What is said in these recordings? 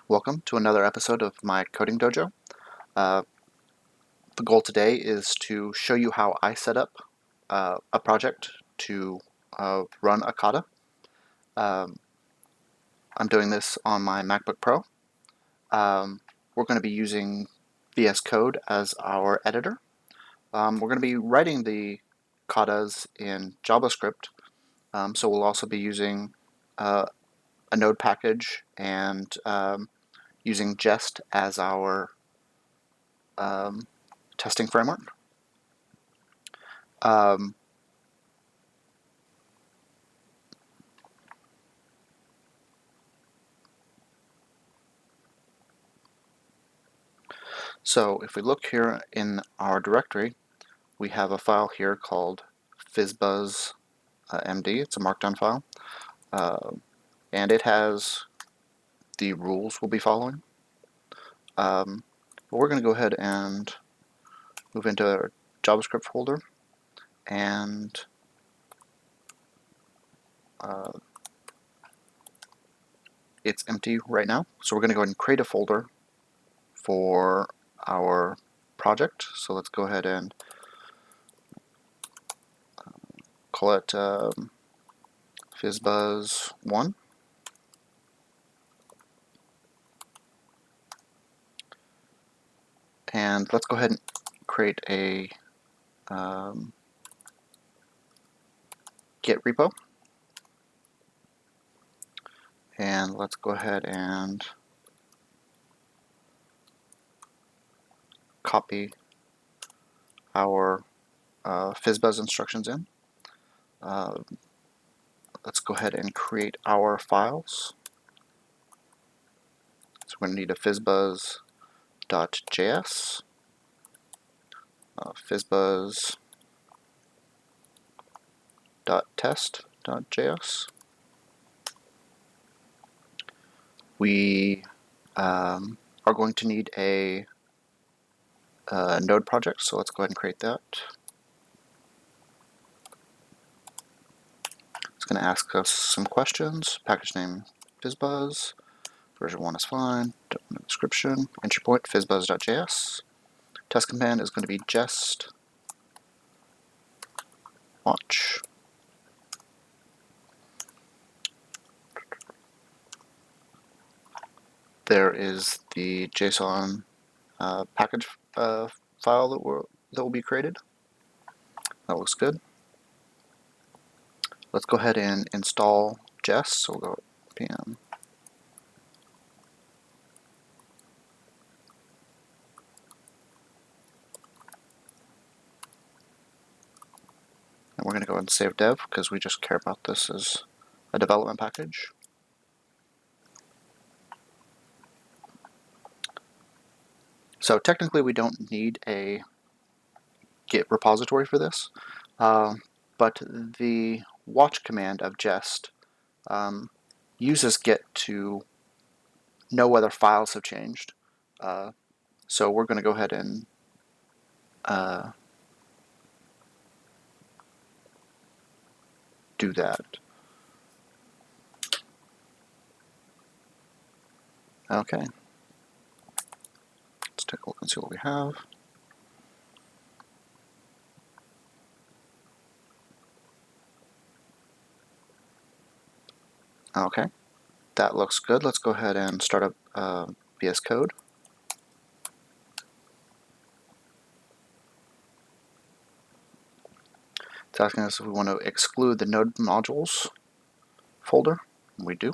Welcome to another episode of my coding dojo. Uh, the goal today is to show you how I set up a project to run a kata. Um, I'm doing this on my MacBook Pro. We're going to be using VS Code as our editor. We're going to be writing the katas in JavaScript, so we'll also be using a node package and using Jest as our testing framework. Um, so if we look here in our directory, we have a file here called fizzbuzz md. It's a markdown file, and it has the rules we'll be following. But we're going to go ahead and move into our JavaScript folder, and it's empty right now. So we're going to go ahead and create a folder for our project. So let's go ahead and call it fizzbuzz1. And let's go ahead and create a Git repo. And let's go ahead and copy our fizzbuzz instructions in. Let's go ahead and create our files. So we're going to need a fizzbuzz.js, fizzbuzz.test.js. We are going to need a node project, so let's go ahead and create that. It's going to ask us some questions. Package name fizzbuzz, version 1 is fine, description, entry point fizzbuzz.js. Test command is going to be jest watch. There is the JSON package file that will be created. That looks good. Let's go ahead and install Jest. So we'll go pm and we're going to go ahead and save dev because we just care about this as a development package. So technically we don't need a Git repository for this, but the watch command of Jest uses Git to know whether files have changed. So we're going to go ahead and do that. Okay. Let's take a look and see what we have. Okay, that looks good. Let's go ahead and start up VS Code. It's asking us if we want to exclude the node modules folder. We do.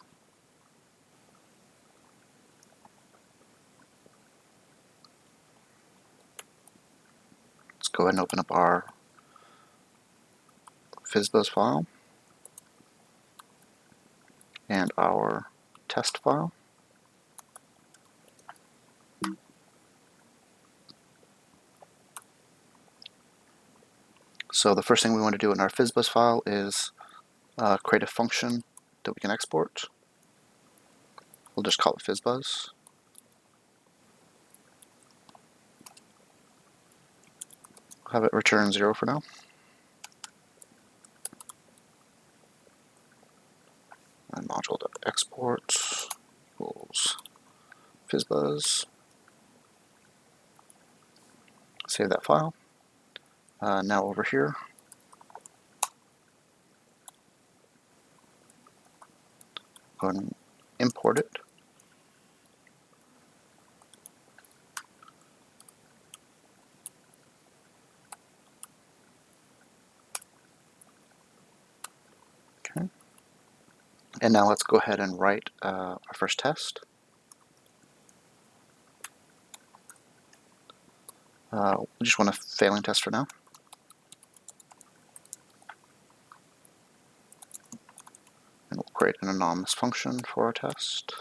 Let's go ahead and open up our fizzbuzz file and our test file. So the first thing we want to do in our fizzbuzz file is create a function that we can export. We'll just call it fizzbuzz. We'll have it return 0 for now. And module.export equals fizzbuzz. Save that file. Now over here, go ahead and import it. Okay. And now let's go ahead and write our first test. We just want a failing test for now. And we'll create an anonymous function for our test.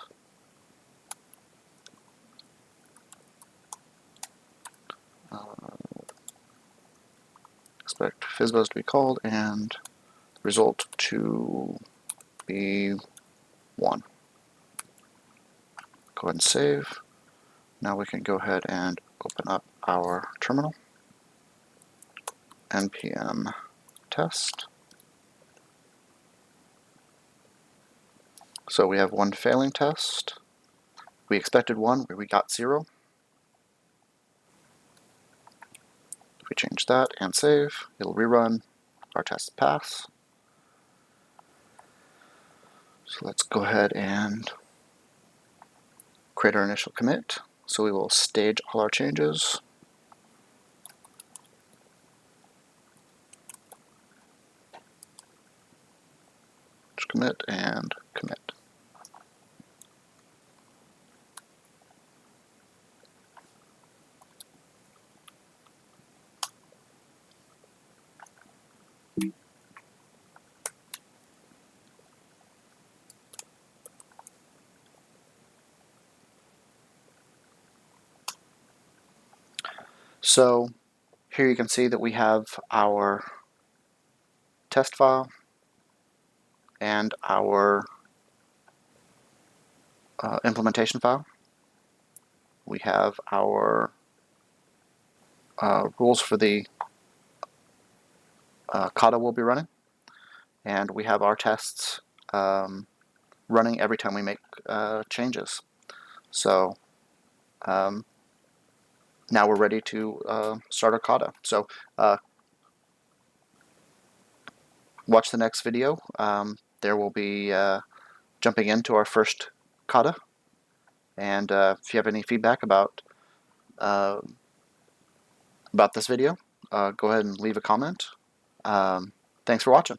Expect fizzbuzz to be called and result to be 1. Go ahead and save. Now we can go ahead and open up our terminal. npm test. So we have one failing test. We expected 1, we got 0. If we change that and save, it'll rerun. Our tests pass. So let's go ahead and create our initial commit. So we will stage all our changes. Just commit and commit. So here you can see that we have our test file and our implementation file. We have our rules for the Kata we'll be running, and we have our tests running every time we make changes. So now we're ready to start our Kata. So watch the next video. There will be jumping into our first Kata. And if you have any feedback about this video, go ahead and leave a comment. Thanks for watching.